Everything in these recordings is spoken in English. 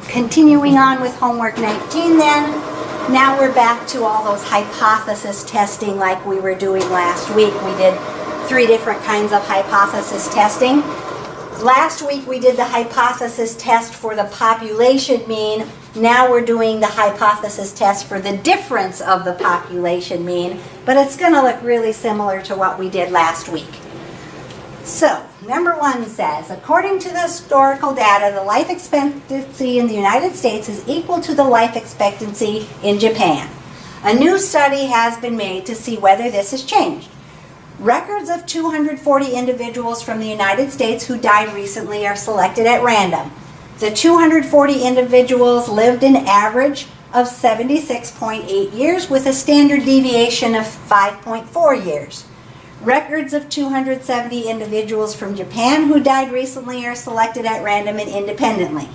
Continuing on with homework 19 then. Now we're back to all those hypothesis testing like we were doing last week. We did 3 different kinds of hypothesis testing. Last week we did the hypothesis test for the population mean. Now we're doing the hypothesis test for the difference of the population mean, but it's going to look really similar to what we did last week. So, number 1 says, according to the historical data, the life expectancy in the United States is equal to the life expectancy in Japan. A new study has been made to see whether this has changed. Records of 240 individuals from the United States who died recently are selected at random. The 240 individuals lived an average of 76.8 years with a standard deviation of 5.4 years. Records of 270 individuals from Japan who died recently are selected at random and independently.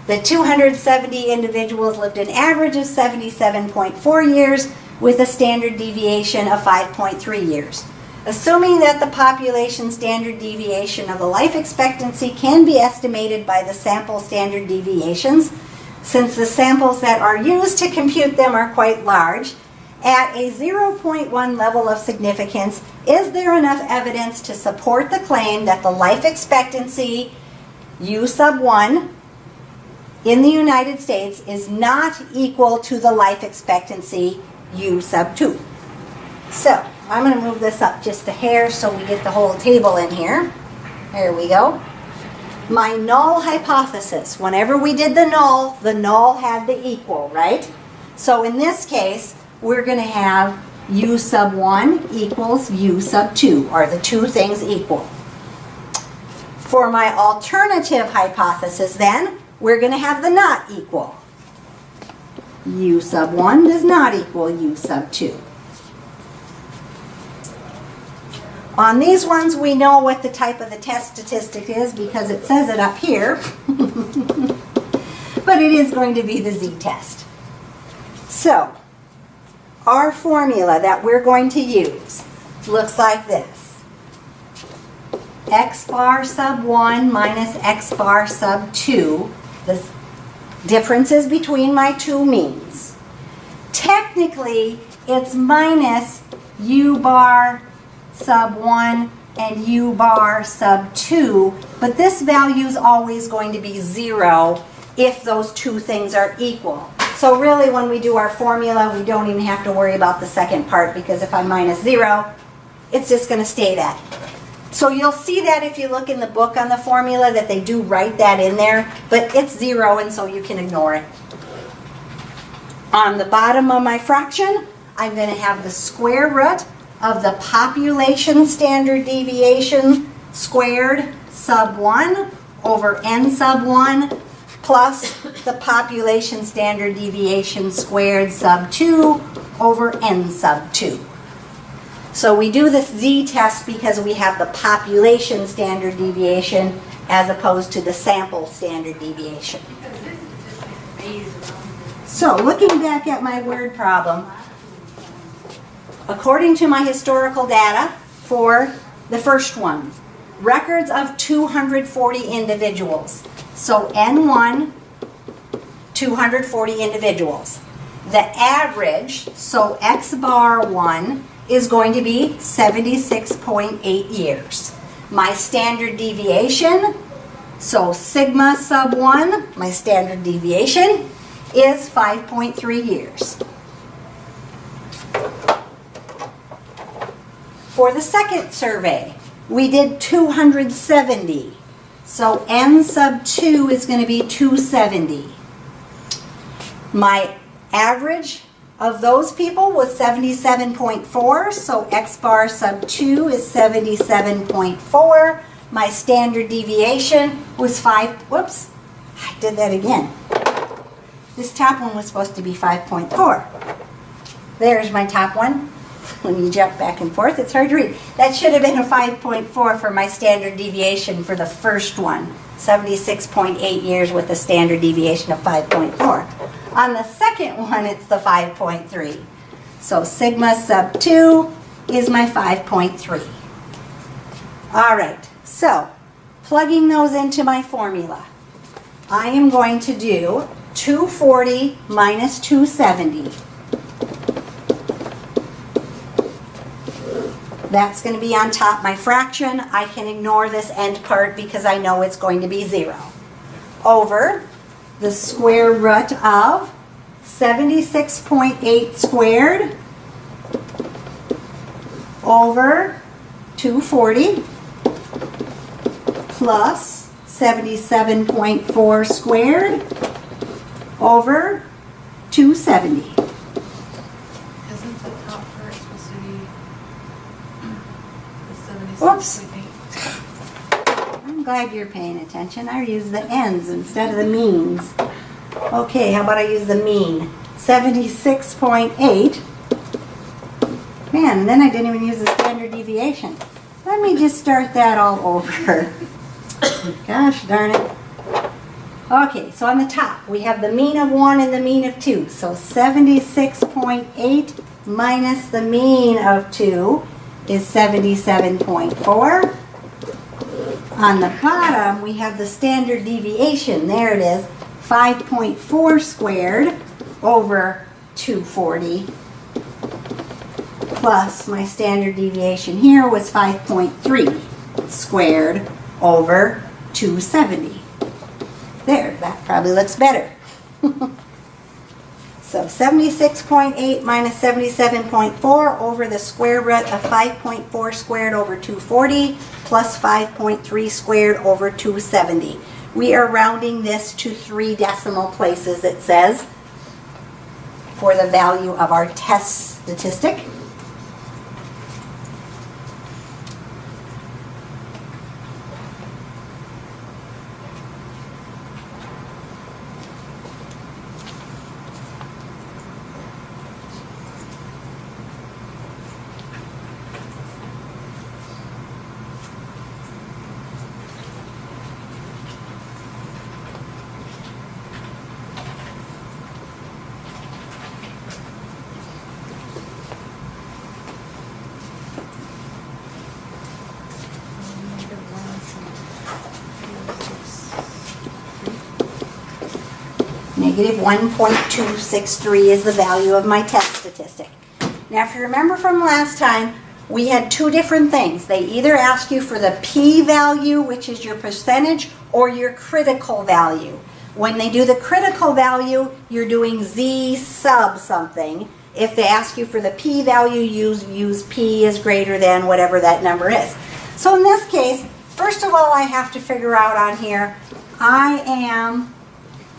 The 270 individuals lived an average of 77.4 years with a standard deviation of 5.3 years. Assuming that the population standard deviation of the life expectancy can be estimated by the sample standard deviations, since the samples that are used to compute them are quite large, at a 0.1 level of significance, is there enough evidence to support the claim that the life expectancy U sub 1 in the United States is not equal to the life expectancy U sub 2? So, I'm going to move this up just a hair so we get the whole table in here. There we go. My null hypothesis. Whenever we did the null had the equal, right? So in this case, we're going to have U sub 1 equals U sub 2. Are the two things equal? For my alternative hypothesis then, we're going to have the not equal. U sub 1 does not equal U sub 2. On these ones, we know what the type of the test statistic is because it says it up here. But it is going to be the z-test. So, our formula that we're going to use looks like this. X bar sub 1 minus X bar sub 2. The differences between my two means. Technically, it's minus U bar sub 1 and U bar sub 2, but this value is always going to be 0 if those two things are equal. So really when we do our formula, we don't even have to worry about the second part because if I minus 0, it's just going to stay that. So you'll see that if you look in the book on the formula that they do write that in there, but it's 0 and so you can ignore it. On the bottom of my fraction, I'm going to have the square root of the population standard deviation squared sub 1 over n sub 1 plus the population standard deviation squared sub 2 over n sub 2. So we do this z-test because we have the population standard deviation as opposed to the sample standard deviation. So looking back at my word problem, according to my historical data for the first one, records of 240 individuals. So N1, 240 individuals. The average, so X bar 1, is going to be 76.8 years. My standard deviation, so sigma sub 1, my standard deviation, is 5.3 years. For the second survey, we did 270. So N sub 2 is going to be 270. My average of those people was 77.4, so X bar sub 2 is 77.4. My standard deviation was 5, whoops, I did that again. This top one was supposed to be 5.4. There's my top one. When you jump back and forth, it's hard to read. That should have been a 5.4 for my standard deviation for the first one. 76.8 years with a standard deviation of 5.4. On the second one, it's the 5.3. So sigma sub 2 is my 5.3. All right, so plugging those into my formula. I am going to do 240 minus 270. That's going to be on top my fraction. I can ignore this end part because I know it's going to be 0. Over the square root of 76.8 squared over 240 plus 77.4 squared over 270. Isn't the top part supposed to be the 76.8? I'm glad you're paying attention. I use the ends instead of the means. Okay, how about I use the mean? 76.8. Man, then I didn't even use the standard deviation. Let me just start that all over. Gosh darn it. Okay, so on the top, we have the mean of 1 and the mean of 2. So 76.8 minus the mean of 2 is 77.4. On the bottom, we have the standard deviation. There it is, 5.4 squared over 240 plus my standard deviation here was 5.3 squared over 270. There, that probably looks better. So 76.8 minus 77.4 over the square root of 5.4 squared over 240 plus 5.3 squared over 270. We are rounding this to 3 decimal places, it says, for the value of our test statistic. Negative 1.263 is the value of my test statistic. Now, if you remember from last time, we had 2 different things. They either ask you for the p-value, which is your percentage, or your critical value. When they do the critical value, you're doing z sub something. If they ask you for the p-value, use p is greater than whatever that number is. So in this case, first of all, I have to figure out on here, I am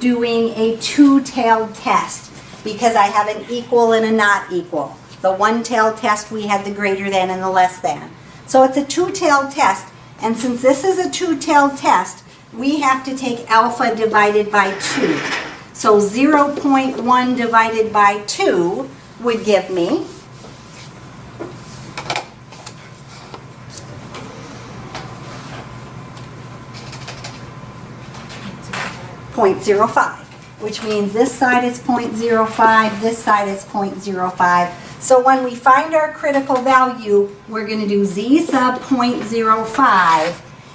doing a 2-tailed test because I have an equal and a not equal. The 1-tailed test, we had the greater than and the less than. So it's a 2-tailed test, and since this is a 2-tailed test, we have to take alpha divided by 2. So 0.1 divided by 2 would give me 0.05, which means this side is 0.05, this side is 0.05. So when we find our critical value, we're going to do z sub 0.05.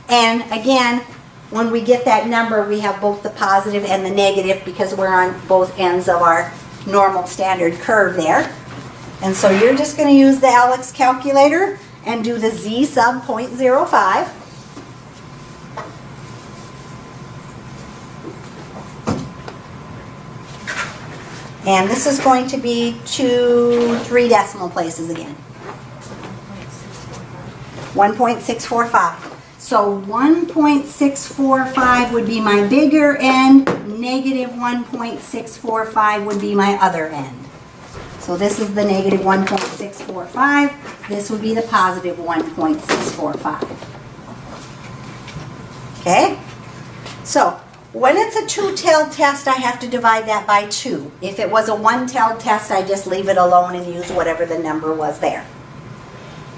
And again, when we get that number, we have both the positive and the negative because we're on both ends of our normal standard curve there. And so you're just going to use the Alex calculator and do the z sub 0.05. And this is going to be 3 decimal places again. 1.645. So 1.645 would be my bigger end, negative 1.645 would be my other end. So this is the negative 1.645. This would be the positive 1.645. Okay? So when it's a 2-tailed test, I have to divide that by 2. If it was a 1-tailed test, I just leave it alone and use whatever the number was there.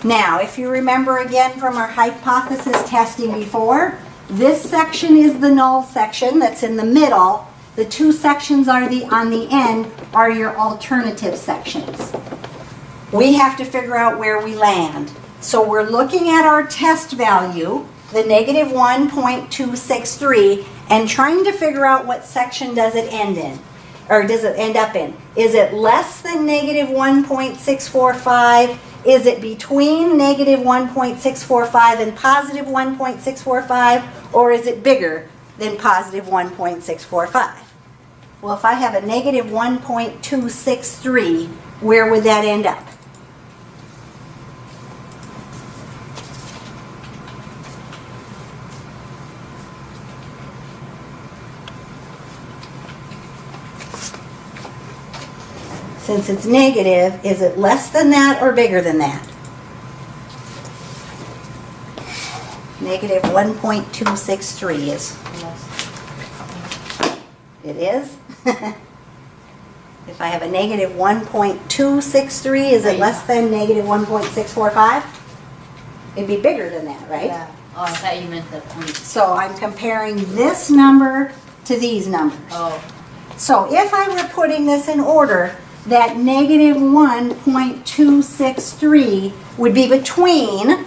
Now, if you remember again from our hypothesis testing before, this section is the null section that's in the middle. The 2 sections are on the end are your alternative sections. We have to figure out where we land. So we're looking at our test value, the negative 1.263, and trying to figure out what section does it end in, or does it end up in. Is it less than negative 1.645? Is it between negative 1.645 and positive 1.645? Or is it bigger than positive 1.645? Well, if I have a negative 1.263, where would that end up? Since it's negative, is it less than that or bigger than that? Negative 1.263 is. It is? If I have a negative 1.263, is it less than negative 1.645? It'd be bigger than that, right? Yeah. Oh, I thought you meant the point. So I'm comparing this number to these numbers. Oh. So if I were putting this in order, that negative 1.263 would be between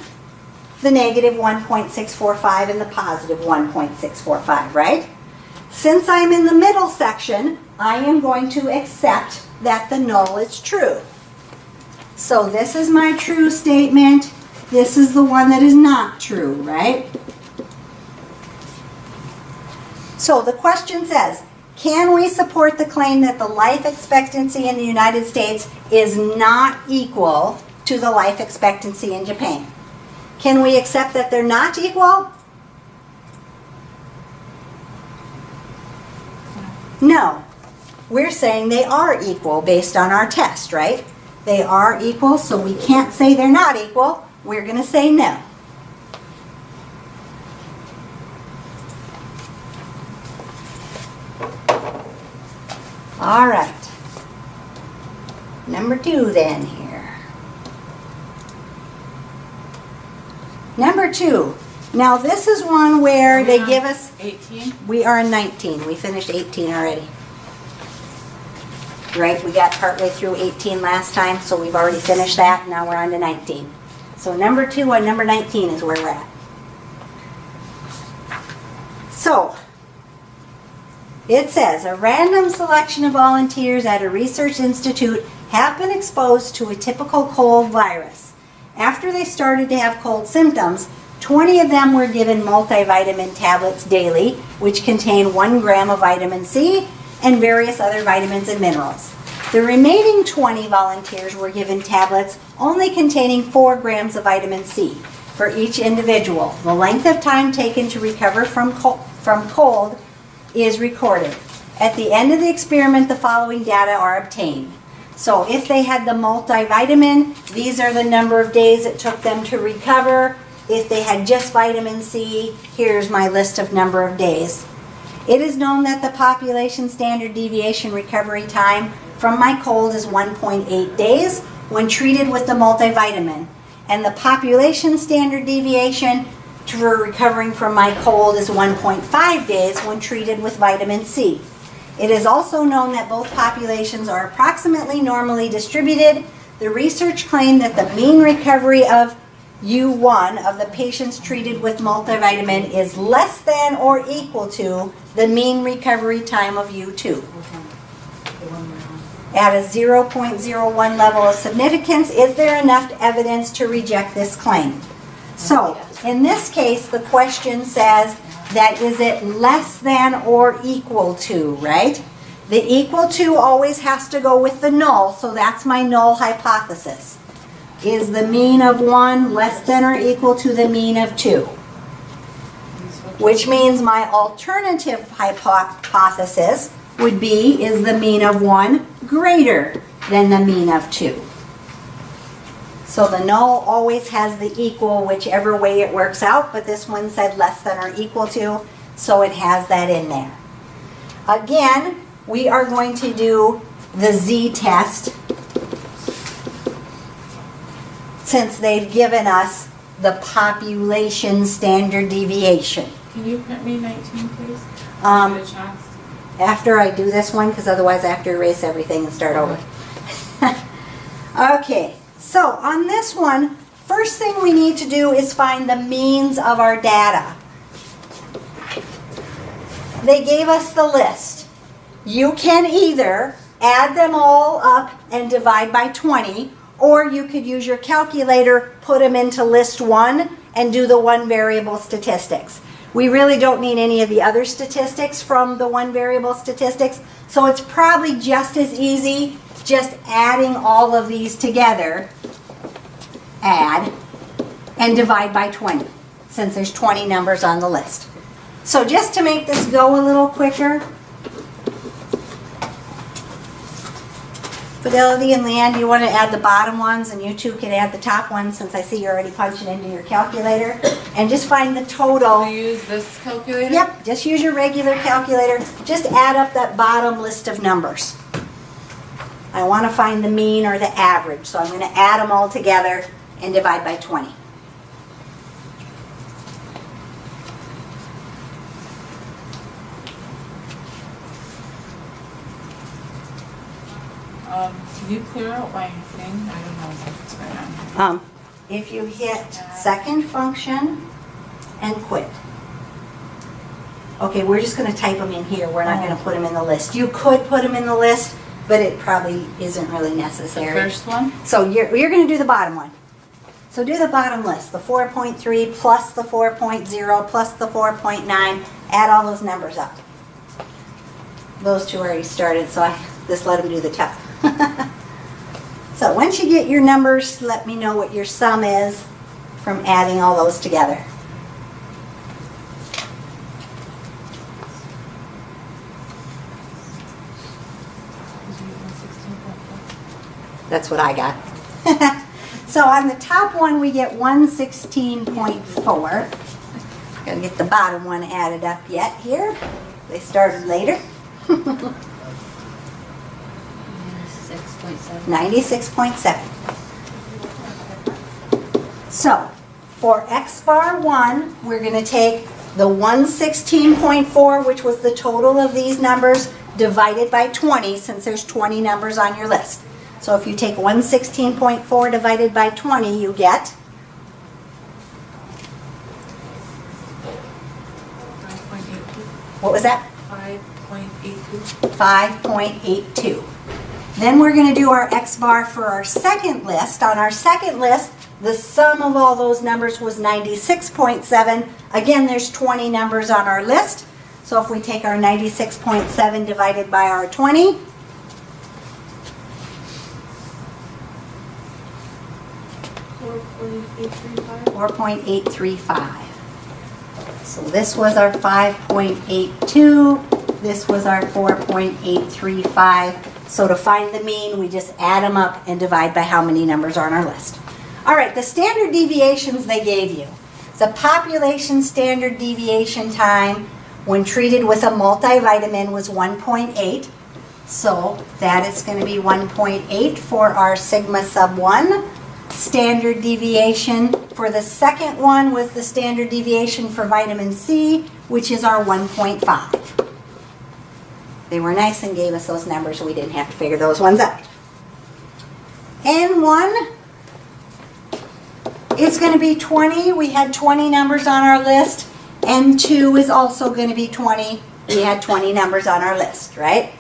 the negative 1.645 and the positive 1.645, right? Since I'm in the middle section, I am going to accept that the null is true. So this is my true statement. This is the one that is not true, right? So the question says, can we support the claim that the life expectancy in the United States is not equal to the life expectancy in Japan? Can we accept that they're not equal? No. We're saying they are equal based on our test, right? They are equal, so we can't say they're not equal. We're going to say no. All right. Number 2 then here. Number 2. Now this is one where they give us... 18? We are in 19. We finished 18 already. Right? We got partway through 18 last time, so we've already finished that. Now we're on to 19. So number 2 and number 19 is where we're at. So, it says, a random selection of volunteers at a research institute have been exposed to a typical cold virus. After they started to have cold symptoms, 20 of them were given multivitamin tablets daily, which contain 1 gram of vitamin C and various other vitamins and minerals. The remaining 20 volunteers were given tablets only containing 4 grams of vitamin C for each individual. The length of time taken to recover from cold is recorded. At the end of the experiment, the following data are obtained. So if they had the multivitamin, these are the number of days it took them to recover. If they had just vitamin C, here's my list of number of days. It is known that the population standard deviation recovery time from my cold is 1.8 days when treated with the multivitamin. And the population standard deviation for recovering from my cold is 1.5 days when treated with vitamin C. It is also known that both populations are approximately normally distributed. The research claimed that the mean recovery of U1 of the patients treated with multivitamin is less than or equal to the mean recovery time of U2. At a 0.01 level of significance, is there enough evidence to reject this claim? So, in this case, the question says that is it less than or equal to, right? The equal to always has to go with the null, so that's my null hypothesis. Is the mean of 1 less than or equal to the mean of 2? Which means my alternative hypothesis would be, is the mean of 1 greater than the mean of 2? So the null always has the equal whichever way it works out, but this one said less than or equal to, so it has that in there. Again, we are going to do the z-test since they've given us the population standard deviation. Can you print me 19, please? Um, Good chance. After I do this one, because otherwise I have to erase everything and start over. Okay, so on this one, first thing we need to do is find the means of our data. they gave us the list. You can either add them all up and divide by 20, or you could use your calculator, put them into list 1, and do the one variable statistics. We really don't need any of the other statistics from the one variable statistics, so it's probably just as easy just adding all of these together, add, and divide by 20, since there's 20 numbers on the list. So just to make this go a little quicker, Fidelity and Leanne, you want to add the bottom ones, and you two can add the top ones since I see you're already punching into your calculator. And just find the total. Do you use this calculator? Yep, just use your regular calculator. Just add up that bottom list of numbers. I want to find the mean or the average, so I'm going to add them all together and divide by 20. Can you clear out my thing? I don't know if it's right on here. If you hit second function and quit. Okay, we're just going to type them in here. We're not going to put them in the list. You could put them in the list, but it probably isn't really necessary. The first one? So you're going to do the bottom one. So do the bottom list, the 4.3 plus the 4.0 plus the 4.9. Add all those numbers up. Those two already started, so I just let them do the top. So once you get your numbers, let me know what your sum is from adding all those together. That's what I got. So on the top one, we get 116.4. Gotta get the bottom one added up yet here. They started later. 96.7. So for x bar 1, we're going to take the 116.4, which was the total of these numbers, divided by 20, since there's 20 numbers on your list. So if you take 116.4 divided by 20, you get 5.82. what was that? 5.82. 5.82. Then we're going to do our x bar for our second list. On our second list, the sum of all those numbers was 96.7. Again, there's 20 numbers on our list. So if we take our 96.7 divided by our 20, .835. So this was our 5.82. This was our 4.835. So to find the mean, we just add them up and divide by how many numbers are on our list. All right, the standard deviations they gave you. The population standard deviation time when treated with a multivitamin was 1.8. So that is going to be 1.8 for our sigma sub 1. Standard deviation for the second one was the standard deviation for vitamin C, which is our 1.5. They were nice and gave us those numbers, so we didn't have to figure those ones out. N1 is going to be 20. We had 20 numbers on our list. N2 is also going to be 20. We had 20 numbers on our list, right?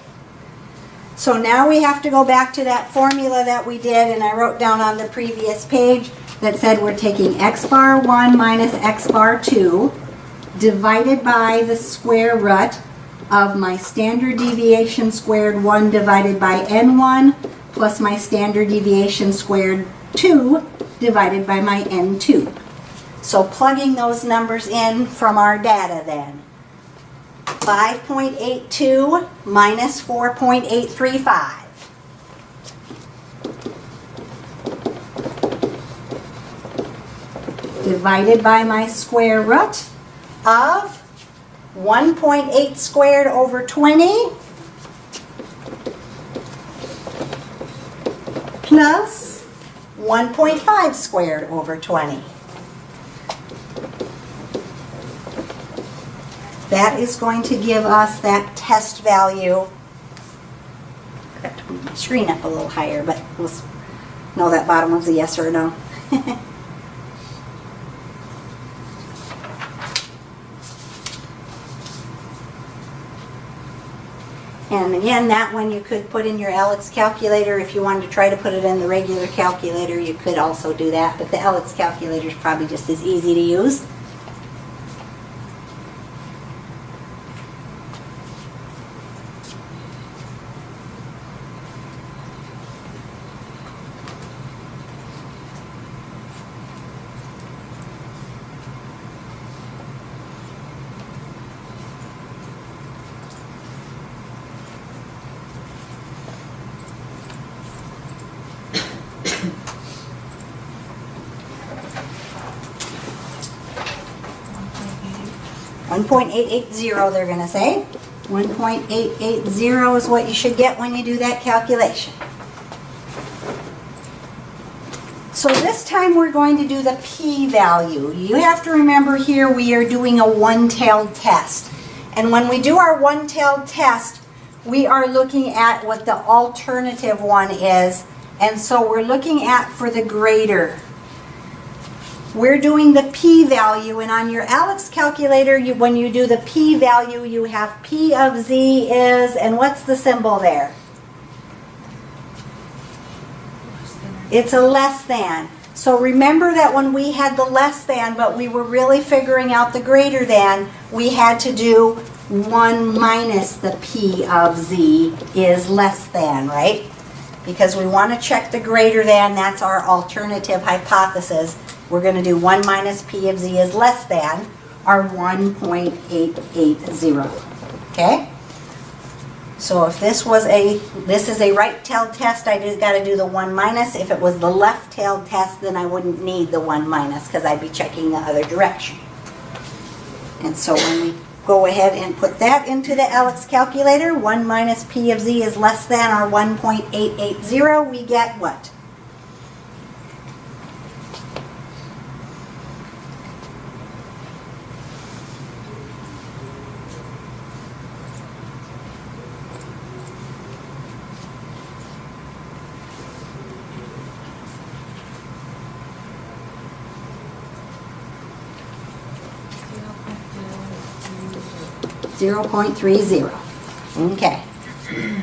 So now we have to go back to that formula that we did, and I wrote down on the previous page that said we're taking x bar 1 minus x bar 2 divided by the square root of my standard deviation squared 1 divided by n1 plus my standard deviation squared 2 divided by my n2. So plugging those numbers in from our data then. 5.82 minus 4.835. Divided by my square root of 1.8 squared over 20 plus 1.5 squared over 20. That is going to give us that test value. I got to move my screen up a little higher, but we'll know that bottom one's a yes or a no. And again, that one you could put in your Alex calculator. If you wanted to try to put it in the regular calculator, you could also do that. But the Alex calculator is probably just as easy to use. .880 they're going to say. 1.880 is what you should get when you do that calculation. So this time we're going to do the p-value. You have to remember here we are doing a one-tailed test. And when we do our one-tailed test, we are looking at what the alternative one is. And so we're looking at for the greater. We're doing the p-value, and on your Alex calculator, when you do the p-value, you have p of z is, and what's the symbol there? It's a less than. So remember that when we had the less than, but we were really figuring out the greater than, we had to do 1 minus the p of z is less than, right? Because we want to check the greater than, that's our alternative hypothesis. We're going to do 1 minus p of z is less than our 1.880. Okay? So if this is a right-tailed test, I just got to do the 1 minus. If it was the left-tailed test, then I wouldn't need the 1 minus because I'd be checking the other direction. And so when we go ahead and put that into the Alex calculator, 1 minus p of z is less than our 1.880, we get what? .30. Okay.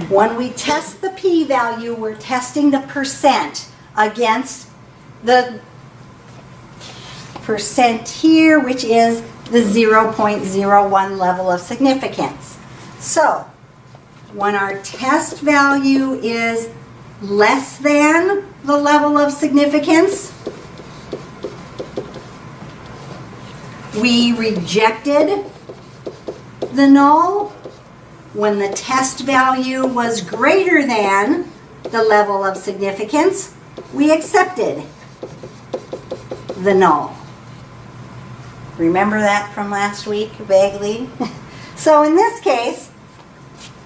When we test the p-value, we're testing the percent against the percent here, which is the 0.01 level of significance. So, when our test value is less than the level of significance, we rejected the null. When the test value was greater than the level of significance, we accepted the null. Remember that from last week, vaguely? So in this case,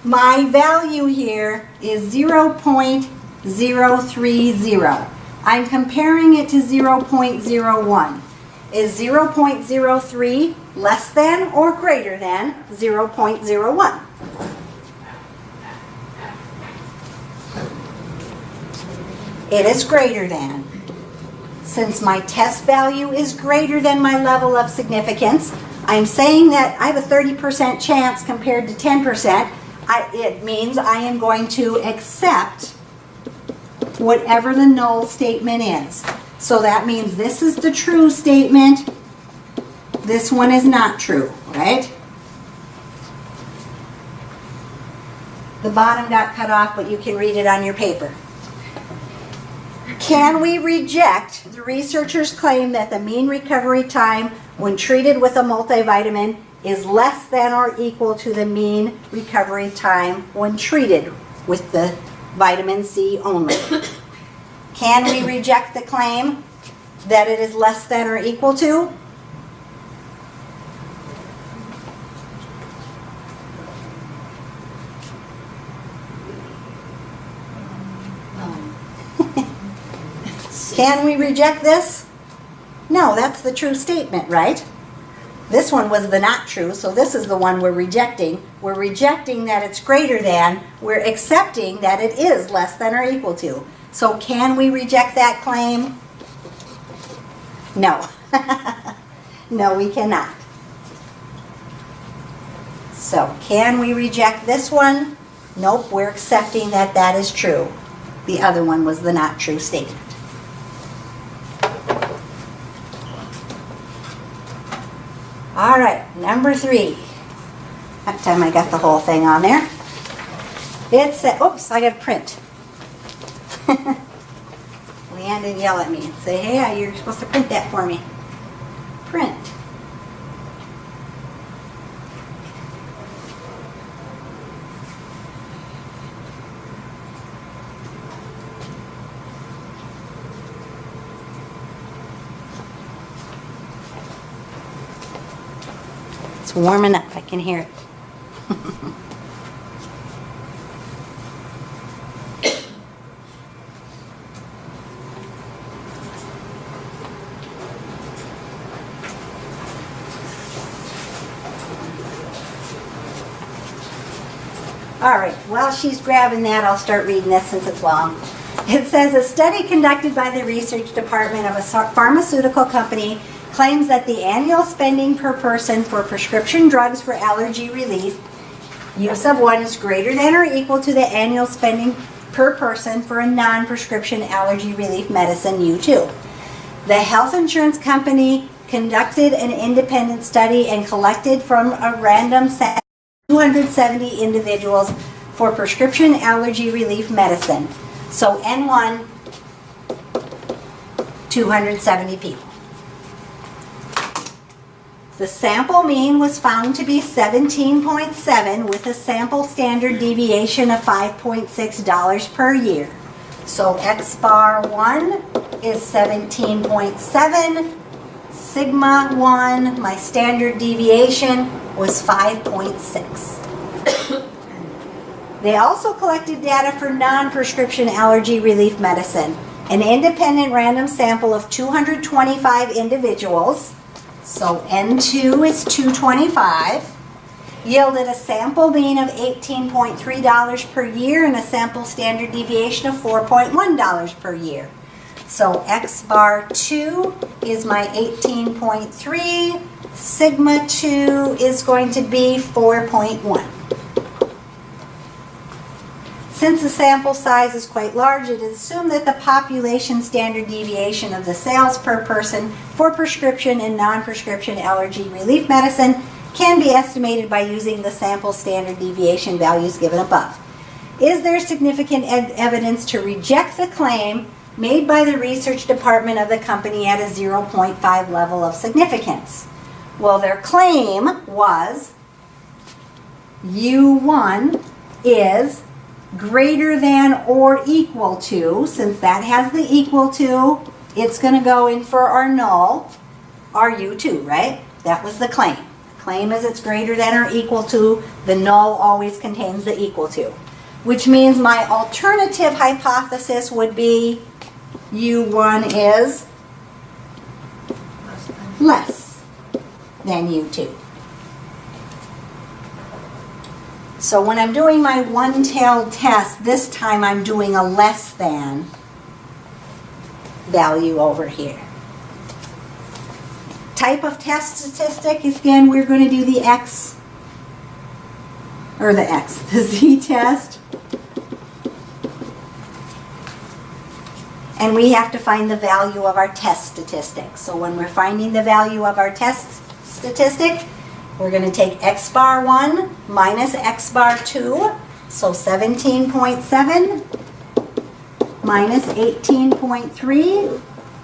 my value here is 0.030. I'm comparing it to 0.01. Is 0.03 less than or greater than 0.01? It is greater than. Since my test value is greater than my level of significance, I'm saying that I have a 30% chance compared to 10%. It means I am going to accept whatever the null statement is. So that means this is the true statement. This one is not true, right? The bottom got cut off, but you can read it on your paper. Can we reject the researchers' claim that the mean recovery time when treated with a multivitamin is less than or equal to the mean recovery time when treated with the vitamin C only? Can we reject the claim that it is less than or equal to? Can we reject this? No, that's the true statement, right? This one was the not true, so this is the one we're rejecting. We're rejecting that it's greater than. We're accepting that it is less than or equal to. So can we reject that claim? No. No, we cannot. So can we reject this one? Nope, we're accepting that that is true. The other one was the not true statement. All right, number 3. That time I got the whole thing on there. It said, oops, I got to print. Leanne didn't yell at me and say, hey, you're supposed to print that for me. Print. It's warming up, I can hear it. All right, while she's grabbing that, I'll start reading this since it's long. It says, a study conducted by the research department of a pharmaceutical company claims that the annual spending per person for prescription drugs for allergy relief, use of one, is greater than or equal to the annual spending per person for a non-prescription allergy relief medicine, U2. The health insurance company conducted an independent study and collected from a random sample 270 individuals for prescription allergy relief medicine. So N1, 270 people. The sample mean was found to be 17.7 with a sample standard deviation of $5.6 per year. So X bar 1 is 17.7. Sigma 1, my standard deviation, was 5.6. They also collected data for non-prescription allergy relief medicine. An independent random sample of 225 individuals, so N2 is 225, yielded a sample mean of $18.3 per year and a sample standard deviation of $4.1 per year. So X bar 2 is my 18.3, sigma 2 is going to be 4.1. Since the sample size is quite large, it is assumed that the population standard deviation of the sales per person for prescription and non-prescription allergy relief medicine can be estimated by using the sample standard deviation values given above. Is there significant evidence to reject the claim made by the research department of the company at a 0.5 level of significance? Well, their claim was U1 is greater than or equal to, since that has the equal to, it's going to go in for our null, our U2, right? That was the claim. The claim is it's greater than or equal to, the null always contains the equal to, which means my alternative hypothesis would be U1 is less than U2. So when I'm doing my one-tailed test, this time I'm doing a less than value over here. Type of test statistic, again, we're going to do the X, or the Z test. And we have to find the value of our test statistic. So when we're finding the value of our test statistic, we're going to take X bar 1 minus X bar 2. So 17.7 minus 18.3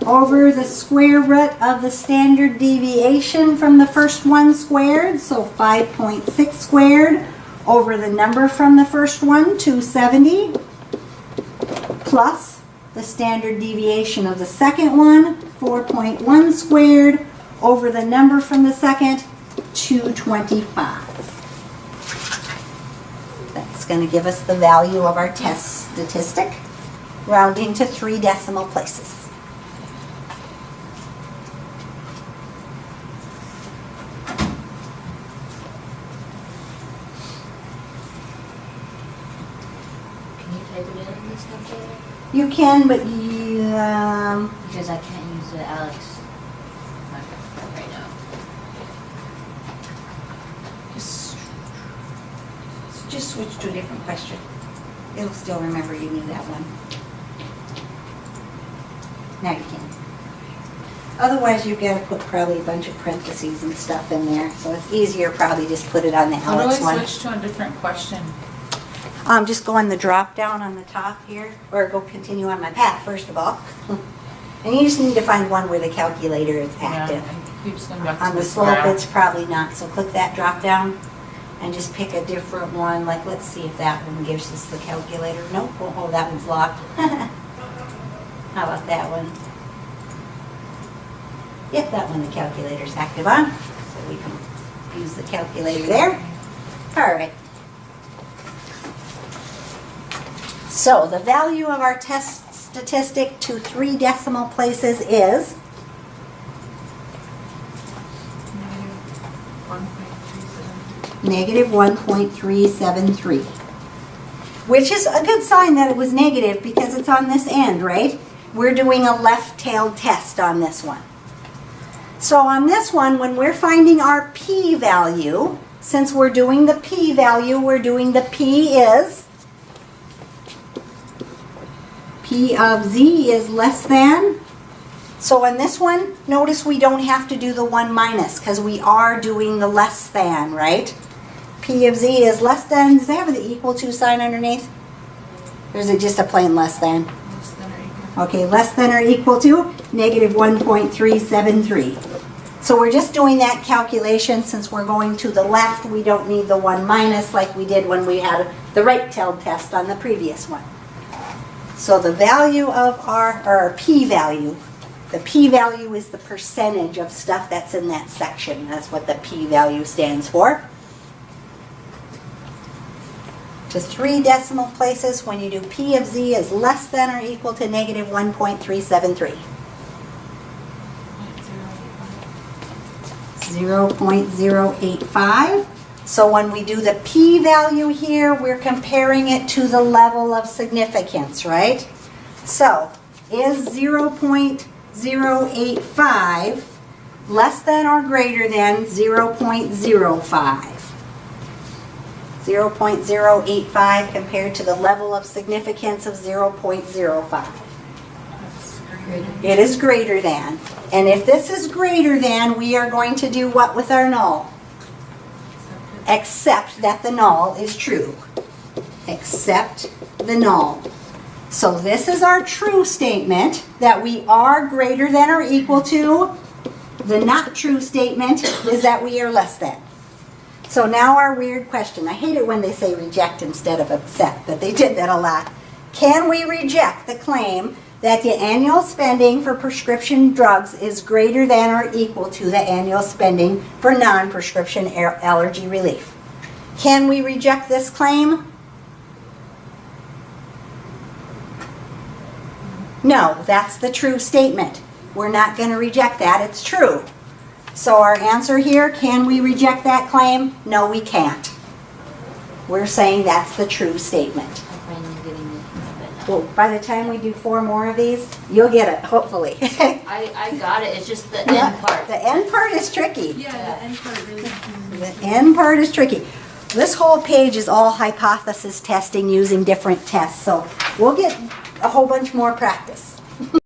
over the square root of the standard deviation from the first one squared. So 5.6 squared over the number from the first one, 270, plus the standard deviation of the second one, 4.1 squared, over the number from the second, 225. That's going to give us the value of our test statistic, rounding to 3 decimal places. Can you type it in this calculator? You can, but you, Because I can't use the Alex right just switch to a different question. It'll still remember you knew that one. Now you can. Otherwise, you've got to put probably a bunch of parentheses and stuff in there. So it's easier probably just put it on the How do Alex I one. switch to a different question? Just go on the drop down on the top here, or go continue on my path first of all. And you just need to find one where the calculator is active. Yeah, and keeps going back to On the this slope, graph. it's probably not. So click that drop down and just pick a different one. Like, let's see if that one gives us the calculator. Nope. Oh, that one's locked. How about that one? Yep, that one the calculator's active on. So we can use the calculator there. All right. So the value of our test statistic to 3 decimal places is Negative 1.37. -1.373, which is a good sign that it was negative because it's on this end, right? We're doing a left-tailed test on this one. So on this one, when we're finding our p-value, since we're doing the p-value, we're doing the p is, p of z is less than. So on this one, notice we don't have to do the 1 minus because we are doing the less than, right? P of z is less than, does it have the equal to sign underneath? Or is it just a plain less than? Less than or equal. Okay, less than or equal to negative 1.373. So we're just doing that calculation. Since we're going to the left, we don't need the 1 minus like we did when we had the right-tailed test on the previous one. So the value of our p-value, the p-value is the percentage of stuff that's in that section. That's what the p-value stands for. To 3 decimal places, when you do p of z is less than or equal to negative 1.373. 0.085. So when we do the p-value here, we're comparing it to the level of significance, right? So is 0.085 less than or greater than 0.05? 0.085 compared to the level of significance of 0.05. That's greater. It is greater than. And if this is greater than, we are going to do what with our null? Except that the null is true. Except the null. So this is our true statement, that we are greater than or equal to. The not true statement is that we are less than. So now our weird question. I hate it when they say reject instead of accept, but they did that a lot. Can we reject the claim that the annual spending for prescription drugs is greater than or equal to the annual spending for non-prescription allergy relief? Can we reject this claim? No, that's the true statement. We're not going to reject that. It's true. So our answer here, can we reject that claim? No, we can't. We're saying that's the true statement. I'm finally getting it. Well, by the time we do 4 more of these, you'll get it, hopefully. I got it. It's just the end part. The end part is tricky. Yeah, the end part really. The end part is tricky. This whole page is all hypothesis testing using different tests, so we'll get a whole bunch more practice.